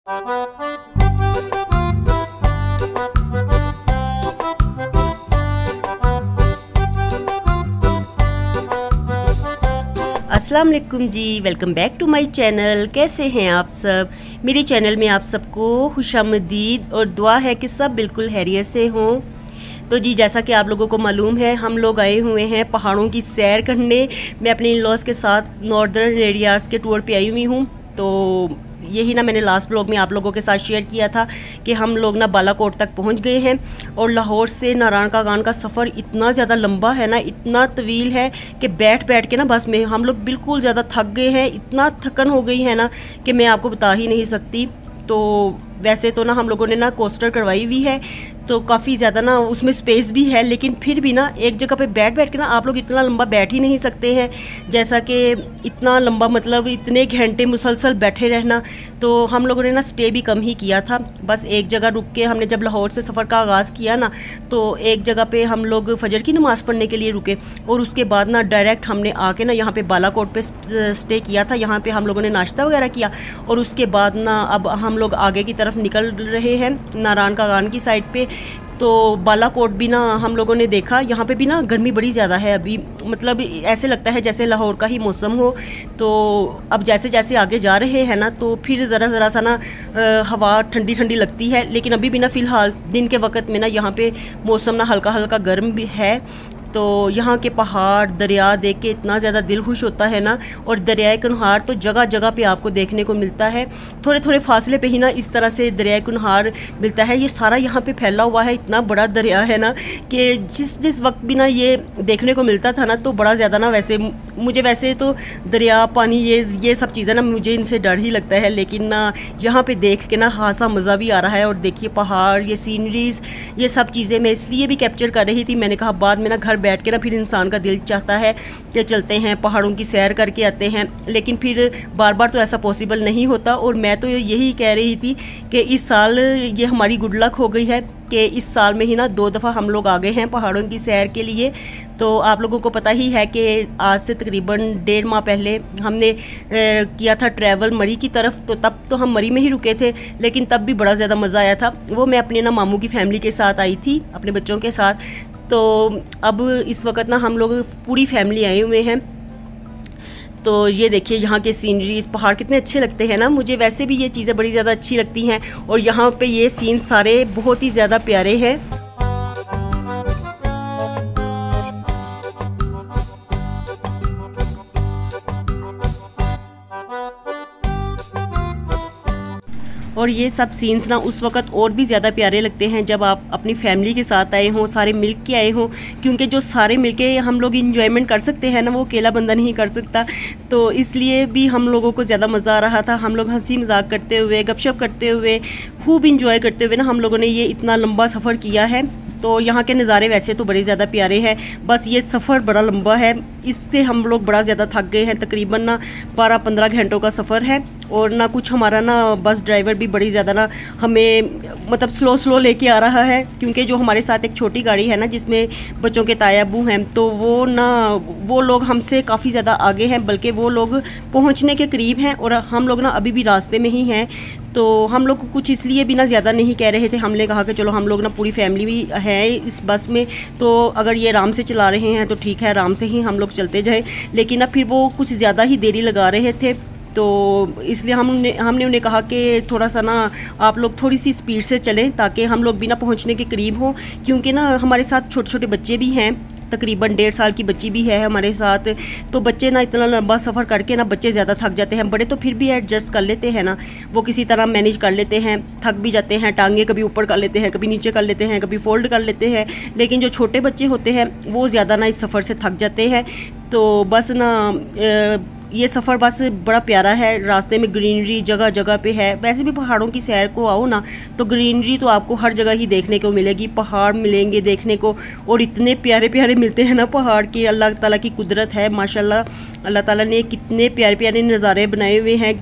अस्सलाम वालेकुम जी, welcome back to my channel. कैसे हैं आप सब? मेरे चैनल में आप सबको खुशामदीद और दुआ है कि सब बिल्कुल खैरियत से हों। तो जी, जैसा कि आप लोगों को मालूम है, हम लोग आए हुए हैं पहाड़ों की सैर करने। मैं अपने इन-लॉज़ के साथ नॉर्दर्न एरियाज़ के टूर पे आई हुई हूँ। तो यही ना मैंने लास्ट ब्लॉग में आप लोगों के साथ शेयर किया था कि हम लोग ना बालाकोट तक पहुंच गए हैं। और लाहौर से नारायण का गान का सफ़र इतना ज़्यादा लंबा है ना, इतना तवील है कि बैठ बैठ के ना बस में हम लोग बिल्कुल ज़्यादा थक गए हैं। इतना थकन हो गई है ना कि मैं आपको बता ही नहीं सकती। तो वैसे तो ना हम लोगों ने ना कोस्टर करवाई हुई है, तो काफ़ी ज़्यादा ना उसमें स्पेस भी है, लेकिन फिर भी ना एक जगह पे बैठ बैठ के ना आप लोग इतना लंबा बैठ ही नहीं सकते हैं। जैसा कि इतना लंबा मतलब इतने घंटे मुसलसल बैठे रहना। तो हम लोगों ने ना स्टे भी कम ही किया था। बस एक जगह रुक के हमने जब लाहौर से सफ़र का आगाज़ किया ना, तो एक जगह पे हम लोग फजर की नमाज़ पढ़ने के लिए रुके और उसके बाद ना डायरेक्ट हमने आके ना यहाँ पे बालाकोट पे स्टे किया था। यहाँ पे हम लोगों ने नाश्ता वगैरह किया और उसके बाद ना अब हम लोग आगे की तरफ निकल रहे हैं नारायण का गान की साइड पे। तो बालाकोट भी ना हम लोगों ने देखा, यहाँ पे भी ना गर्मी बड़ी ज़्यादा है अभी, मतलब ऐसे लगता है जैसे लाहौर का ही मौसम हो। तो अब जैसे जैसे आगे जा रहे हैं ना, तो फिर ज़रा सा ना हवा ठंडी ठंडी लगती है। लेकिन अभी भी ना फ़िलहाल दिन के वक्त में ना यहाँ पे मौसम ना हल्का हल्का गर्म भी है। तो यहाँ के पहाड़ दरिया देख के इतना ज़्यादा दिल खुश होता है ना। और दरियाए कुनहार तो जगह जगह पे आपको देखने को मिलता है। थोड़े थोड़े फासले पे ही ना इस तरह से दरियाए कुनहार मिलता है। ये सारा यहाँ पे फैला हुआ है, इतना बड़ा दरिया है ना कि जिस वक्त भी ना ये देखने को मिलता था ना, तो बड़ा ज़्यादा ना वैसे तो दरिया पानी ये सब चीज़ें ना मुझे इनसे डर ही लगता है। लेकिन ना यहाँ पर देख के ना खासा मज़ा भी आ रहा है। और देखिए पहाड़, ये सीनरीज़, ये सब चीज़ें मैं इसलिए भी कैप्चर कर रही थी। मैंने कहा बाद में ना घर बैठ के ना फिर इंसान का दिल चाहता है कि चलते हैं पहाड़ों की सैर करके आते हैं, लेकिन फिर बार बार तो ऐसा पॉसिबल नहीं होता। और मैं तो यही कह रही थी कि इस साल ये हमारी गुड लक हो गई है कि इस साल में ही ना 2 दफ़ा हम लोग आ गए हैं पहाड़ों की सैर के लिए। तो आप लोगों को पता ही है कि आज से तकरीबन 1.5 माह पहले हमने किया था ट्रैवल मरी की तरफ। तो तब तो हम मरी में ही रुके थे, लेकिन तब भी बड़ा ज़्यादा मज़ा आया था। वो मैं अपने ना मामू की फैमिली के साथ आई थी, अपने बच्चों के साथ। तो अब इस वक्त ना हम लोग पूरी फैमिली आए हुए हैं। तो ये देखिए यहाँ के सीनरीज, पहाड़ कितने अच्छे लगते हैं ना। मुझे वैसे भी ये चीज़ें बड़ी ज़्यादा अच्छी लगती हैं और यहाँ पे ये सीन सारे बहुत ही ज़्यादा प्यारे हैं। और ये सब सीन्स ना उस वक्त और भी ज़्यादा प्यारे लगते हैं जब आप अपनी फैमिली के साथ आए हों, सारे मिल के आए हों। क्योंकि जो सारे मिल के हम लोग इंजॉयमेंट कर सकते हैं ना, वो अकेला बंदा नहीं कर सकता। तो इसलिए भी हम लोगों को ज़्यादा मज़ा आ रहा था। हम लोग हंसी मजाक करते हुए, गपशप करते हुए, खूब इंजॉय करते हुए ना हम लोगों ने ये इतना लंबा सफ़र किया है। तो यहाँ के नज़ारे वैसे तो बड़े ज़्यादा प्यारे हैं, बस ये सफ़र बड़ा लंबा है, इससे हम लोग बड़ा ज़्यादा थक गए हैं। तकरीबन ना 12-15 घंटों का सफ़र है। और ना कुछ हमारा ना बस ड्राइवर भी बड़ी ज़्यादा ना हमें मतलब स्लो लेके आ रहा है। क्योंकि जो हमारे साथ एक छोटी गाड़ी है ना, जिसमें बच्चों के ताया अबू हैं, तो वो लोग हमसे काफ़ी ज़्यादा आगे हैं, बल्कि वो लोग पहुंचने के करीब हैं और हम लोग ना अभी भी रास्ते में ही हैं। तो हम लोग कुछ इसलिए भी ना ज़्यादा नहीं कह रहे थे। हमने कहा कि चलो हम लोग ना पूरी फैमिली भी है इस बस में, तो अगर ये आराम से चला रहे हैं तो ठीक है, आराम से ही हम लोग चलते जाए। लेकिन अब फिर वो कुछ ज़्यादा ही देरी लगा रहे थे, तो इसलिए हमने उन्हें कहा कि थोड़ा सा ना आप लोग थोड़ी सी स्पीड से चलें ताकि हम लोग भी ना पहुँचने के करीब हों। क्योंकि ना हमारे साथ छोटे छोटे बच्चे भी हैं, तकरीबन 1.5 साल की बच्ची भी है हमारे साथ। तो बच्चे ना इतना लंबा सफ़र करके ना बच्चे ज़्यादा थक जाते हैं। बड़े तो फिर भी एडजस्ट कर लेते हैं ना, वो किसी तरह मैनेज कर लेते हैं, थक भी जाते हैं, टांगे कभी ऊपर कर लेते हैं, कभी नीचे कर लेते हैं, कभी फोल्ड कर लेते हैं। लेकिन जो छोटे बच्चे होते हैं वो ज़्यादा ना इस सफ़र से थक जाते हैं। तो बस ना ये सफ़र बस बड़ा प्यारा है। रास्ते में ग्रीनरी जगह जगह पे है। वैसे भी पहाड़ों की सैर को आओ ना, तो ग्रीनरी तो आपको हर जगह ही देखने को मिलेगी, पहाड़ मिलेंगे देखने को। और इतने प्यारे प्यारे मिलते हैं ना पहाड़ के, अल्लाह ताला की कुदरत है माशाल्लाह। अल्लाह ताला ने कितने प्यारे प्यारे नज़ारे बनाए हुए हैं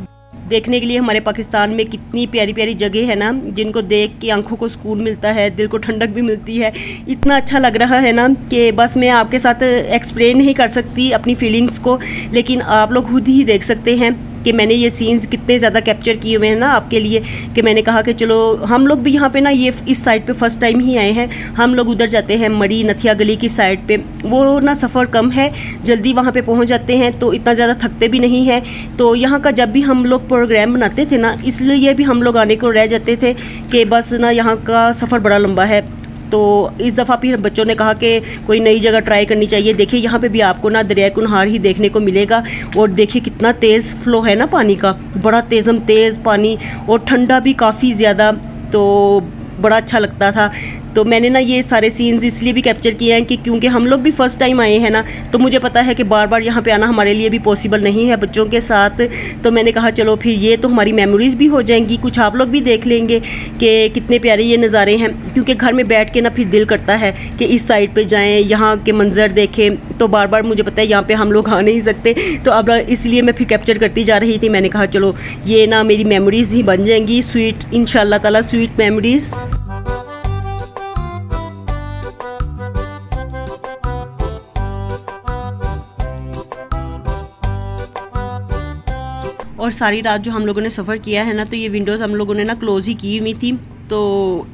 देखने के लिए। हमारे पाकिस्तान में कितनी प्यारी प्यारी जगह है ना, जिनको देख के आंखों को सुकून मिलता है, दिल को ठंडक भी मिलती है। इतना अच्छा लग रहा है ना कि बस मैं आपके साथ एक्सप्लेन नहीं कर सकती अपनी फीलिंग्स को, लेकिन आप लोग खुद ही देख सकते हैं कि मैंने ये सीन्स कितने ज़्यादा कैप्चर किए हुए हैं ना आपके लिए, कि मैंने कहा कि चलो हम लोग भी यहाँ पे ना ये इस साइड पे फ़र्स्ट टाइम ही आए हैं। हम लोग उधर जाते हैं मरी नथिया गली की साइड पे, वो ना सफ़र कम है, जल्दी वहाँ पे पहुँच जाते हैं, तो इतना ज़्यादा थकते भी नहीं हैं। तो यहाँ का जब भी हम लोग प्रोग्राम बनाते थे ना, इसलिए भी हम लोग आने को रह जाते थे कि बस ना यहाँ का सफ़र बड़ा लंबा है। तो इस दफ़ा फिर बच्चों ने कहा कि कोई नई जगह ट्राई करनी चाहिए। देखिए यहाँ पे भी आपको ना दरिया कुनहार ही देखने को मिलेगा, और देखिए कितना तेज़ फ्लो है ना पानी का, बड़ा तेज़ पानी, और ठंडा भी काफ़ी ज़्यादा, तो बड़ा अच्छा लगता था। तो मैंने ना ये सारे सीन्स इसलिए भी कैप्चर किए हैं कि क्योंकि हम लोग भी फ़र्स्ट टाइम आए हैं ना, तो मुझे पता है कि बार बार यहाँ पे आना हमारे लिए भी पॉसिबल नहीं है बच्चों के साथ। तो मैंने कहा चलो फिर ये तो हमारी मेमोरीज़ भी हो जाएंगी, कुछ आप लोग भी देख लेंगे कि कितने प्यारे ये नज़ारे हैं। क्योंकि घर में बैठ के ना फिर दिल करता है कि इस साइड पर जाएँ, यहाँ के मंजर देखें, तो बार बार मुझे पता है यहाँ पर हम लोग आ नहीं सकते, तो अब इसलिए मैं फिर कैप्चर करती जा रही थी। मैंने कहा चलो ये ना मेरी मेमोरीज़ ही बन जाएंगी, स्वीट, इंशाल्लाह ताला स्वीट मेमोरीज़। और सारी रात जो हम लोगों ने सफ़र किया है ना, तो ये विंडोज़ हम लोगों ने ना क्लोज़ ही की हुई थी, तो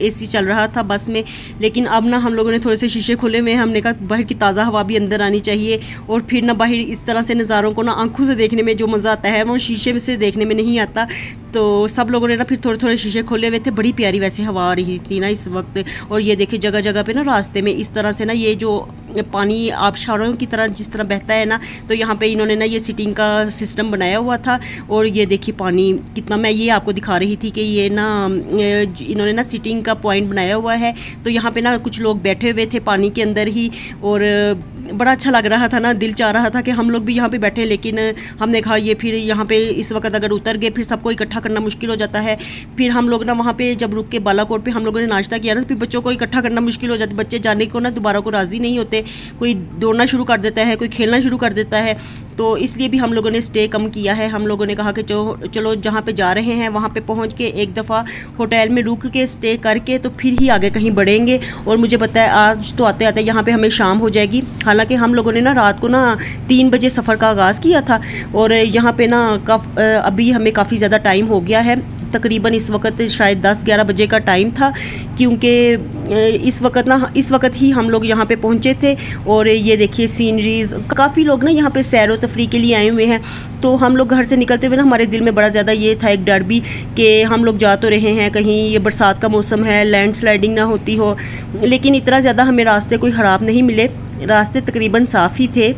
एसी चल रहा था बस में। लेकिन अब ना हम लोगों ने थोड़े से शीशे खुले में, हमने कहा बाहर की ताज़ा हवा भी अंदर आनी चाहिए, और फिर ना बाहर इस तरह से नज़ारों को ना आंखों से देखने में जो मज़ा आता है वो शीशे से देखने में नहीं आता। तो सब लोगों ने ना फिर थोड़े थोड़े शीशे खोले हुए थे। बड़ी प्यारी वैसे हवा आ रही थी ना इस वक्त। और ये देखिए जगह जगह पे ना रास्ते में इस तरह से ना ये जो पानी आबशारों की तरह जिस तरह बहता है ना, तो यहाँ पे इन्होंने ना ये सिटिंग का सिस्टम बनाया हुआ था। और ये देखिए पानी कितना, मैं ये आपको दिखा रही थी कि ये ना इन्होंने ना सिटिंग का पॉइंट बनाया हुआ है, तो यहाँ पे ना कुछ लोग बैठे हुए थे पानी के अंदर ही, और बड़ा अच्छा लग रहा था ना, दिल चाह रहा था कि हम लोग भी यहाँ पे बैठे। लेकिन हमने कहा ये फिर यहाँ पे इस वक्त अगर उतर गए फिर सबको इकट्ठा करना मुश्किल हो जाता है। फिर हम लोग ना वहाँ पे जब रुक के बालाकोट पे हम लोगों ने नाश्ता किया ना, फिर बच्चों को इकट्ठा करना मुश्किल हो जाता है। बच्चे जाने को ना दोबारा को राज़ी नहीं होते, कोई दौड़ना शुरू कर देता है, कोई खेलना शुरू कर देता है। तो इसलिए भी हम लोगों ने स्टे कम किया है। हम लोगों ने कहा कि चलो जहाँ पे जा रहे हैं वहाँ पे पहुँच के एक दफ़ा होटल में रुक के स्टे करके तो फिर ही आगे कहीं बढ़ेंगे। और मुझे पता है आज तो आते आते यहाँ पे हमें शाम हो जाएगी। हालांकि हम लोगों ने ना रात को ना 3 बजे सफ़र का आगाज़ किया था, और यहाँ पे ना अभी हमें काफ़ी ज़्यादा टाइम हो गया है। तकरीबन इस वक्त शायद 10-11 बजे का टाइम था, क्योंकि इस वक्त ही हम लोग यहाँ पे पहुँचे थे। और ये देखिए सीनरीज़, काफ़ी लोग ना यहाँ पे सैर व तफरी के लिए आए हुए हैं। तो हम लोग घर से निकलते हुए ना हमारे दिल में बड़ा ज़्यादा ये था एक डर भी कि हम लोग जा तो रहे हैं, कहीं ये बरसात का मौसम है, लैंडस्लाइडिंग ना होती हो। लेकिन इतना ज़्यादा हमें रास्ते कोई ख़राब नहीं मिले, रास्ते तकरीबन साफ़ ही थे,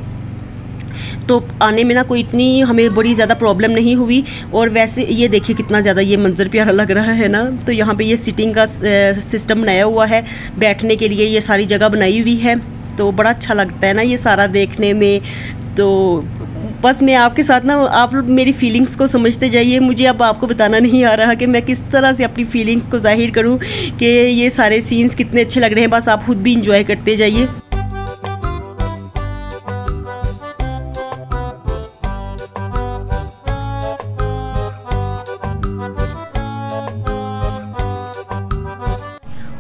तो आने में ना कोई इतनी हमें बड़ी ज़्यादा प्रॉब्लम नहीं हुई। और वैसे ये देखिए कितना ज़्यादा ये मंज़र प्यारा लग रहा है ना। तो यहाँ पे ये सिटिंग का सिस्टम बनाया हुआ है, बैठने के लिए ये सारी जगह बनाई हुई है, तो बड़ा अच्छा लगता है ना ये सारा देखने में। तो बस मैं आपके साथ ना, आप मेरी फीलिंग्स को समझते जाइए। मुझे अब आपको बताना नहीं आ रहा कि मैं किस तरह से अपनी फीलिंग्स को ज़ाहिर करूँ कि ये सारे सीन्स कितने अच्छे लग रहे हैं। बस आप खुद भी इंजॉय करते जाइए।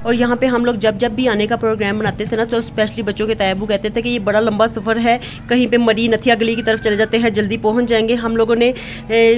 और यहाँ पे हम लोग जब भी आने का प्रोग्राम बनाते थे ना, तो स्पेशली बच्चों के तायबू कहते थे कि ये बड़ा लंबा सफ़र है, कहीं पे मरी नथिया गली की तरफ चले जाते हैं, जल्दी पहुँच जाएंगे। हम लोगों ने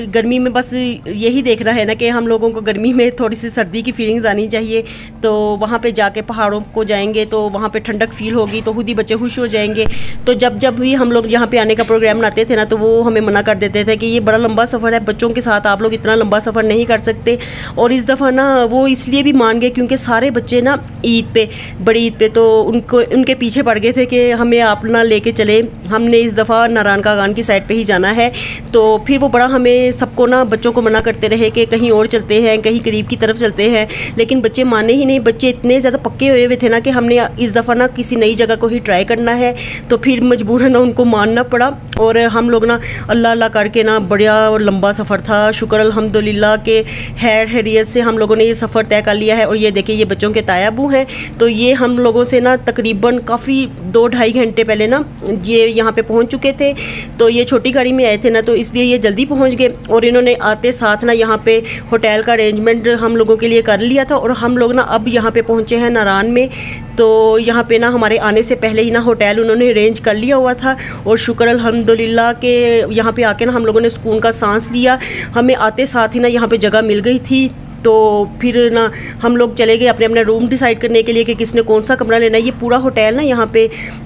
गर्मी में बस यही देखना है ना कि हम लोगों को गर्मी में थोड़ी सी सर्दी की फीलिंग्स आनी चाहिए। तो वहाँ पर जाके पहाड़ों को जाएंगे तो वहाँ पर ठंडक फील होगी, तो खुद ही बच्चे खुश हो जाएंगे। तो जब भी हम लोग यहाँ पर आने का प्रोग्राम बनाते थे ना, तो वो हमें मना कर देते थे कि ये बड़ा लंबा सफ़र है, बच्चों के साथ आप लोग इतना लंबा सफ़र नहीं कर सकते। और इस दफ़ा ना वो इसलिए भी मान गए क्योंकि सारे बच्चे ना बड़ी ईद पे तो उनके पीछे पड़ गए थे कि हमें आप ना लेके चले, हमने इस दफ़ा नारायण का गान की साइड पे ही जाना है। तो फिर वो बड़ा हमें सबको ना बच्चों को मना करते रहे कि कहीं और चलते हैं, कहीं करीब की तरफ चलते हैं, लेकिन बच्चे माने ही नहीं। बच्चे इतने ज़्यादा पक्के हुए थे ना कि हमने इस दफ़ा ना किसी नई जगह को ही ट्राई करना है। तो फिर मजबूरन उनको मानना पड़ा, और हम लोग ना अल्लाह अल्लाह करके ना बड़ा लंबा सफ़र था। शुक्र अल्हम्दुलिल्लाह के खैरियत से हम लोगों ने ये सफ़र तय कर लिया है। और ये देखिए ये बच्चों के तायाबू हैं, तो ये हम लोगों से ना तकरीबन काफ़ी 2-2.5 घंटे पहले ना ये यहाँ पे पहुँच चुके थे। तो ये छोटी गाड़ी में आए थे ना, तो इसलिए ये जल्दी पहुँच गए। और इन्होंने आते साथ ना यहाँ पे होटल का अरेंजमेंट हम लोगों के लिए कर लिया था और हम लोग ना अब यहाँ पे पहुँचे हैं नारान में। तो यहाँ पे ना हमारे आने से पहले ही ना होटल उन्होंने अरेंज कर लिया हुआ था और शुक्र अल्हम्दुलिल्लाह के यहाँ पे आके ना हम लोगों ने सुकून का सांस लिया। हमें आते साथ ही ना यहाँ पे जगह मिल गई थी। तो फिर ना हम लोग चले गए अपने अपने रूम डिसाइड करने के लिए कि किसने कौन सा कमरा लेना है। ये पूरा होटल ना यहाँ पे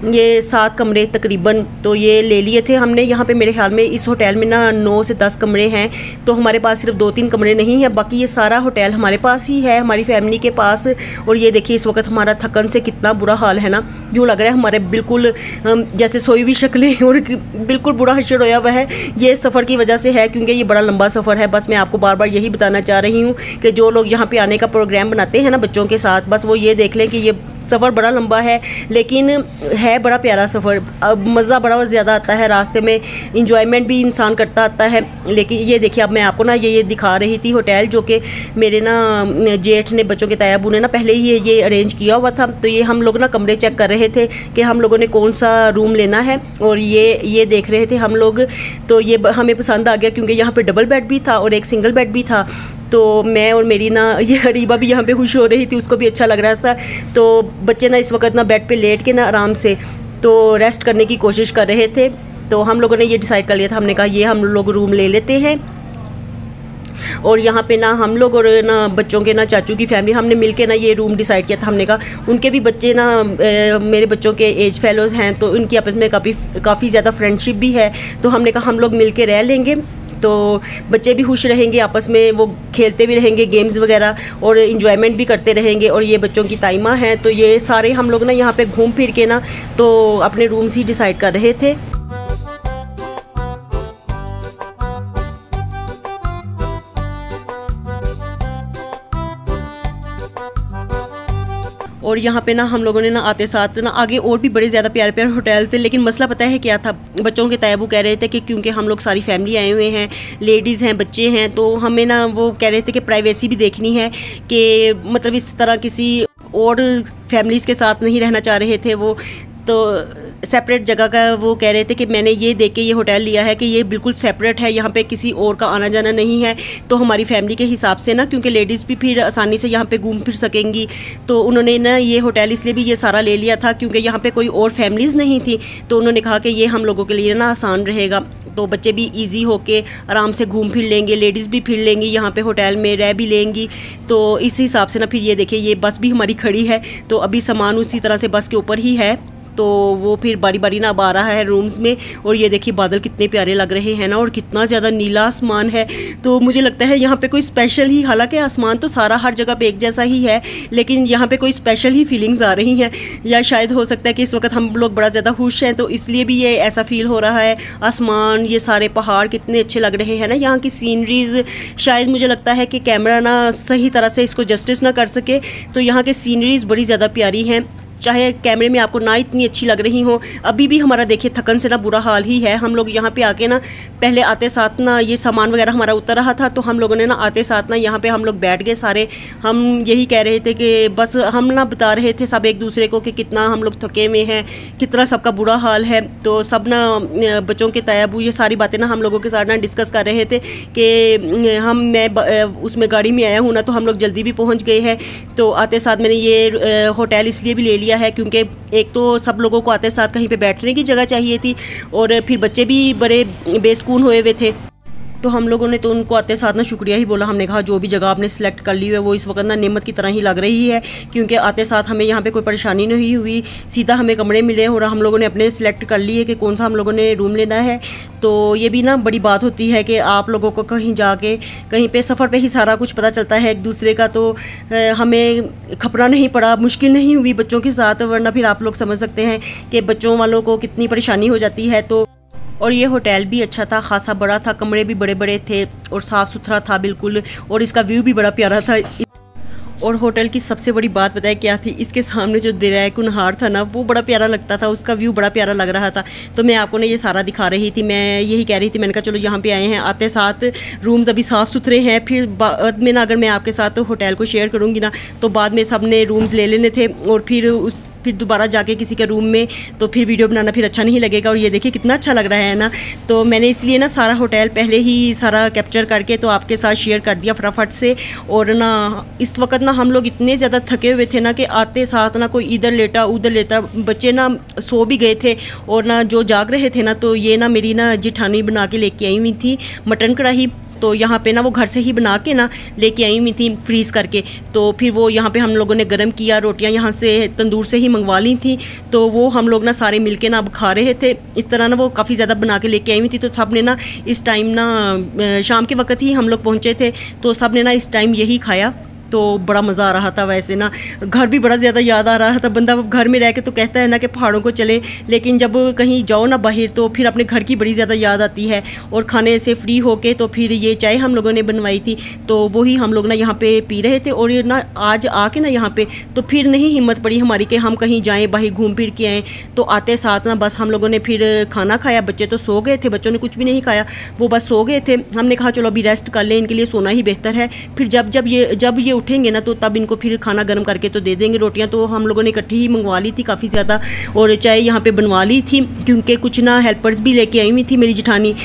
ये 7 कमरे तकरीबन तो ये ले लिए थे हमने। यहाँ पे मेरे ख्याल में इस होटल में ना 9 से 10 कमरे हैं। तो हमारे पास सिर्फ 2-3 कमरे नहीं हैं, बाकी ये सारा होटल हमारे पास ही है, हमारी फैमिली के पास। और ये देखिए इस वक्त हमारा थकन से कितना बुरा हाल है ना, यूँ लग रहा है हमारे बिल्कुल जैसे सोई हुई शक्लें और बिल्कुल बुरा हशर होया हुआ है। ये सफ़र की वजह से है क्योंकि ये बड़ा लंबा सफ़र है। बस मैं आपको बार बार यही बताना चाह रही हूँ कि जो लोग यहाँ पे आने का प्रोग्राम बनाते हैं ना बच्चों के साथ, बस वो ये देख लें कि ये सफ़र बड़ा लंबा है लेकिन है बड़ा प्यारा सफ़र। अब मज़ा बड़ा ज़्यादा आता है रास्ते में, इंजॉयमेंट भी इंसान करता आता है। लेकिन ये देखिए अब मैं आपको ना ये दिखा रही थी होटल जो कि मेरे ना जेठ ने बच्चों के तायाबू ने ना पहले ही ये अरेंज किया हुआ था। तो ये हम लोग ना कमरे चेक कर रहे थे कि हम लोगों ने कौन सा रूम लेना है और ये देख रहे थे हम लोग। तो ये हमें पसंद आ गया क्योंकि यहाँ पे डबल बेड भी था और एक सिंगल बेड भी था। तो मैं और मेरी ना ये हरीबा भी यहाँ पे खुश हो रही थी, उसको भी अच्छा लग रहा था। तो बच्चे ना इस वक्त ना बेड पे लेट के ना आराम से तो रेस्ट करने की कोशिश कर रहे थे। तो हम लोगों ने ये डिसाइड कर लिया था, हमने कहा ये हम लोग रूम ले लेते हैं। और यहाँ पे ना हम लोग और ना बच्चों के ना चाचू की फैमिली हमने मिलके ना ये रूम डिसाइड किया था। हमने कहा उनके भी बच्चे ना मेरे बच्चों के एज फेलोज़ हैं तो उनकी आपस में काफ़ी ज़्यादा फ्रेंडशिप भी है। तो हमने कहा हम लोग मिल के रह लेंगे तो बच्चे भी खुश रहेंगे, आपस में वो खेलते भी रहेंगे गेम्स वगैरह और इन्जॉयमेंट भी करते रहेंगे। और ये बच्चों की ताइमा है तो ये सारे हम लोग ना यहाँ पे घूम फिर के ना तो अपने रूम्स ही डिसाइड कर रहे थे। और यहाँ पे ना हम लोगों ने ना आते साथ ना आगे और भी बड़े ज़्यादा प्यारे प्यारे होटल थे। लेकिन मसला पता है क्या था, बच्चों के तायाबू कह रहे थे कि क्योंकि हम लोग सारी फैमिली आए हुए हैं, लेडीज़ हैं, बच्चे हैं, तो हमें ना वो कह रहे थे कि प्राइवेसी भी देखनी है कि मतलब इस तरह किसी और फैमिलीज़ के साथ नहीं रहना चाह रहे थे वो। तो सेपरेट जगह का वो कह रहे थे कि मैंने ये देख के ये होटल लिया है कि ये बिल्कुल सेपरेट है, यहाँ पे किसी और का आना जाना नहीं है। तो हमारी फैमिली के हिसाब से ना क्योंकि लेडीज़ भी फिर आसानी से यहाँ पे घूम फिर सकेंगी तो उन्होंने ना ये होटल इसलिए भी ये सारा ले लिया था क्योंकि यहाँ पे कोई और फैमिलीज़ नहीं थी। तो उन्होंने कहा कि ये हम लोगों के लिए ना आसान रहेगा, तो बच्चे भी ईजी होके आराम से घूम फिर लेंगे, लेडीज़ भी फिर लेंगी, यहाँ पे होटल में रह भी लेंगी। तो इस हिसाब से ना फिर ये देखिए ये बस भी हमारी खड़ी है तो अभी सामान उसी तरह से बस के ऊपर ही है। तो वो फिर बारी बारी ना अब आ रहा है रूम्स में। और ये देखिए बादल कितने प्यारे लग रहे हैं ना और कितना ज़्यादा नीला आसमान है। तो मुझे लगता है यहाँ पे कोई स्पेशल ही, हालांकि आसमान तो सारा हर जगह पे एक जैसा ही है लेकिन यहाँ पे कोई स्पेशल ही फीलिंग्स आ रही हैं। या शायद हो सकता है कि इस वक्त हम लोग बड़ा ज़्यादा खुश हैं तो इसलिए भी ये ऐसा फ़ील हो रहा है। आसमान, ये सारे पहाड़ कितने अच्छे लग रहे हैं ना, यहाँ की सीनरीज़ शायद मुझे लगता है कि कैमरा ना सही तरह से इसको जस्टिस ना कर सके। तो यहाँ के सीनरीज़ बड़ी ज़्यादा प्यारी हैं, चाहे कैमरे में आपको ना इतनी अच्छी लग रही हो। अभी भी हमारा देखिए थकन से ना बुरा हाल ही है। हम लोग यहाँ पे आके ना पहले आते साथ ना ये सामान वगैरह हमारा उतर रहा था तो हम लोगों ने ना आते साथ ना यहाँ पे हम लोग बैठ गए सारे। हम यही कह रहे थे कि बस हम ना बता रहे थे सब एक दूसरे को कि कितना हम लोग थके हुए हैं, कितना सबका बुरा हाल है। तो सब ना बच्चों के तायाबू ये सारी बातें ना हम लोगों के साथ ना डिस्कस कर रहे थे कि मैं उसमें गाड़ी में आया हूँ ना तो हम लोग जल्दी भी पहुँच गए हैं। तो आते साथ मैंने ये होटल इसलिए भी ले लिया है क्योंकि एक तो सब लोगों को आते साथ कहीं पे बैठने की जगह चाहिए थी और फिर बच्चे भी बड़े बेसुकून हुए हुए थे। तो हम लोगों ने तो उनको आते साथ ना शुक्रिया ही बोला। हमने कहा जो भी जगह आपने सेलेक्ट कर ली है वो इस वक्त ना नेमत की तरह ही लग रही है क्योंकि आते साथ हमें यहाँ पे कोई परेशानी नहीं हुई, सीधा हमें कमरे मिले और हम लोगों ने अपने सेलेक्ट कर लिए कि कौन सा हम लोगों ने रूम लेना है। तो ये भी ना बड़ी बात होती है कि आप लोगों को कहीं जाके कहीं पे सफ़र पे ही सारा कुछ पता चलता है एक दूसरे का। तो हमें खपरा नहीं पड़ा, मुश्किल नहीं हुई बच्चों के साथ, वरना फिर आप लोग समझ सकते हैं कि बच्चों वालों को कितनी परेशानी हो जाती है। तो और ये होटल भी अच्छा था, खासा बड़ा था, कमरे भी बड़े बड़े थे और साफ़ सुथरा था बिल्कुल और इसका व्यू भी बड़ा प्यारा था। और होटल की सबसे बड़ी बात बताए क्या थी, इसके सामने जो दरिया कुनहार था ना वो बड़ा प्यारा लगता था, उसका व्यू बड़ा प्यारा लग रहा था। तो मैं आपको ना ये सारा दिखा रही थी, मैं यही कह रही थी, मैंने कहा चलो यहाँ पे आए हैं, आते साथ रूम्स अभी साफ़ सुथरे हैं, फिर बाद में ना अगर मैं आपके साथ तो होटल को शेयर करूँगी ना तो बाद में सब ने रूम्स ले लेने थे और फिर फिर दोबारा जाके किसी के रूम में, तो फिर वीडियो बनाना फिर अच्छा नहीं लगेगा। और ये देखिए कितना अच्छा लग रहा है ना, तो मैंने इसलिए ना सारा होटल पहले ही सारा कैप्चर करके तो आपके साथ शेयर कर दिया फटाफट से। और ना इस वक्त ना हम लोग इतने ज़्यादा थके हुए थे ना कि आते साथ ना कोई इधर लेटा उधर लेटा, बच्चे ना सो भी गए थे और ना जो जाग रहे थे ना, तो ये ना मेरी ना जिठानी बना के लेके आई हुई थी मटन कढ़ाई। तो यहाँ पे ना वो घर से ही बना के ना लेके आई हुई थी फ्रीज़ करके। तो फिर वो यहाँ पे हम लोगों ने गर्म किया, रोटियाँ यहाँ से तंदूर से ही मंगवा ली थी। तो वो हम लोग ना सारे मिलके ना अब खा रहे थे। इस तरह ना वो काफ़ी ज़्यादा बना के लेके आई हुई थी। तो सब ने ना इस टाइम ना शाम के वक्त ही हम लोग पहुँचे थे, तो सब ने ना इस टाइम यही खाया। तो बड़ा मज़ा आ रहा था। वैसे ना घर भी बड़ा ज़्यादा याद आ रहा था। बंदा घर में रह के तो कहता है ना कि पहाड़ों को चले, लेकिन जब कहीं जाओ ना बाहर तो फिर अपने घर की बड़ी ज़्यादा याद आती है। और खाने से फ्री होके तो फिर ये चाय हम लोगों ने बनवाई थी, तो वही हम लोग ना यहाँ पे पी रहे थे। और ये ना आज आके ना यहाँ पे तो फिर नहीं हिम्मत पड़ी हमारी कि हम कहीं जाएँ बाहर घूम फिर के आएँ। तो आते साथ ना बस हम लोगों ने फिर खाना खाया। बच्चे तो सो गए थे, बच्चों ने कुछ भी नहीं खाया, वो बस सो गए थे। हमने कहा चलो अभी रेस्ट कर लें, इनके लिए सोना ही बेहतर है। फिर जब ये उठेंगे ना तो तब इनको फिर खाना गर्म करके तो दे देंगे। रोटियां तो हम लोगों ने इकट्ठी ही मंगवा ली थी काफ़ी ज़्यादा, और चाय यहाँ पे बनवा ली थी क्योंकि कुछ ना हेल्पर्स भी लेके आई हुई थी मेरी जिठानी।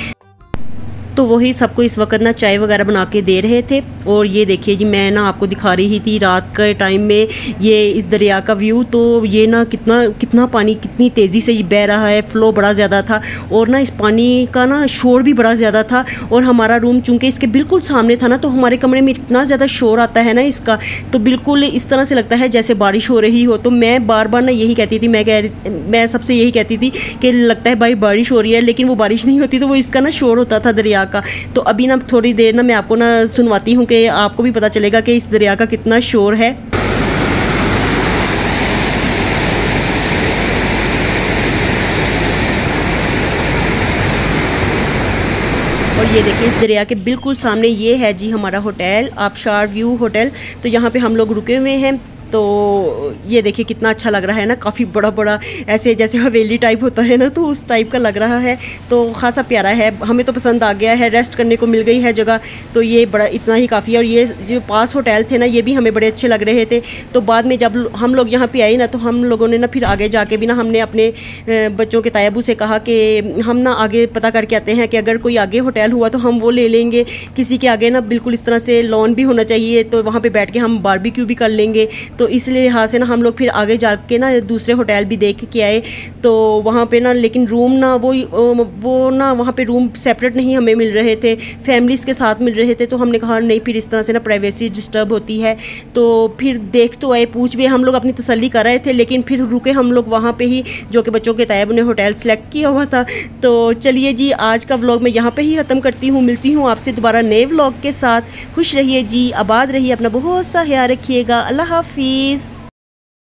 तो वही सबको इस वक्त ना चाय वगैरह बना के दे रहे थे। और ये देखिए जी, मैं ना आपको दिखा रही थी रात के टाइम में ये इस दरिया का व्यू। तो ये ना कितना पानी कितनी तेज़ी से बह रहा है, फ़्लो बड़ा ज़्यादा था। और ना इस पानी का ना शोर भी बड़ा ज़्यादा था। और हमारा रूम चूँकि इसके बिल्कुल सामने था ना, तो हमारे कमरे में इतना ज़्यादा शोर आता है ना इसका, तो बिल्कुल इस तरह से लगता है जैसे बारिश हो रही हो। तो मैं बार बार ना यही कहती थी, मैं सबसे यही कहती थी कि लगता है भाई बारिश हो रही है, लेकिन वो बारिश नहीं होती, तो वो इसका ना शोर होता था दरिया का। तो अभी ना थोड़ी देर ना मैं आपको ना सुनवाती हूँ कि आपको भी पता चलेगा कि इस दरिया का कितना शोर है। और ये देखिए इस दरिया के बिल्कुल सामने ये है जी हमारा होटल, आबशार व्यू होटल। तो यहाँ पे हम लोग रुके हुए हैं। तो ये देखिए कितना अच्छा लग रहा है ना, काफ़ी बड़ा बड़ा ऐसे जैसे हवेली टाइप होता है ना, तो उस टाइप का लग रहा है। तो ख़ासा प्यारा है, हमें तो पसंद आ गया है। रेस्ट करने को मिल गई है जगह, तो ये बड़ा इतना ही काफ़ी है। और ये जो पास होटल थे ना, ये भी हमें बड़े अच्छे लग रहे थे। तो बाद में जब हम लोग यहाँ पे आए ना, तो हम लोगों ने ना फिर आगे जाके भी ना हमने अपने बच्चों के तायाबू से कहा कि हम ना आगे पता करके आते हैं कि अगर कोई आगे होटल हुआ तो हम वो ले लेंगे। किसी के आगे ना बिल्कुल इस तरह से लॉन भी होना चाहिए, तो वहाँ पर बैठ के हम बारबेक्यू भी कर लेंगे। तो इसलिए लिहाज से ना हम लोग फिर आगे जाके ना दूसरे होटल भी देख के आए। तो वहाँ पे ना लेकिन रूम ना वो ना वहाँ पे रूम सेपरेट नहीं हमें मिल रहे थे, फैमिलीज़ के साथ मिल रहे थे। तो हमने कहा नहीं, फिर इस तरह से ना प्राइवेसी डिस्टर्ब होती है। तो फिर देख तो आए, पूछ भी हम लोग अपनी तसल्ली कर रहे थे, लेकिन फिर रुके हम लोग वहाँ पे ही जो कि बच्चों के तायब ने होटल सेलेक्ट किया हुआ था। तो चलिए जी, आज का व्लॉग मैं यहाँ पर ही ख़त्म करती हूँ। मिलती हूँ आपसे दोबारा नए व्लॉग के साथ। खुश रहिए जी, आबाद रहिए, अपना बहुत सा ख्याल रखिएगा। अल्लाह हाफिज़।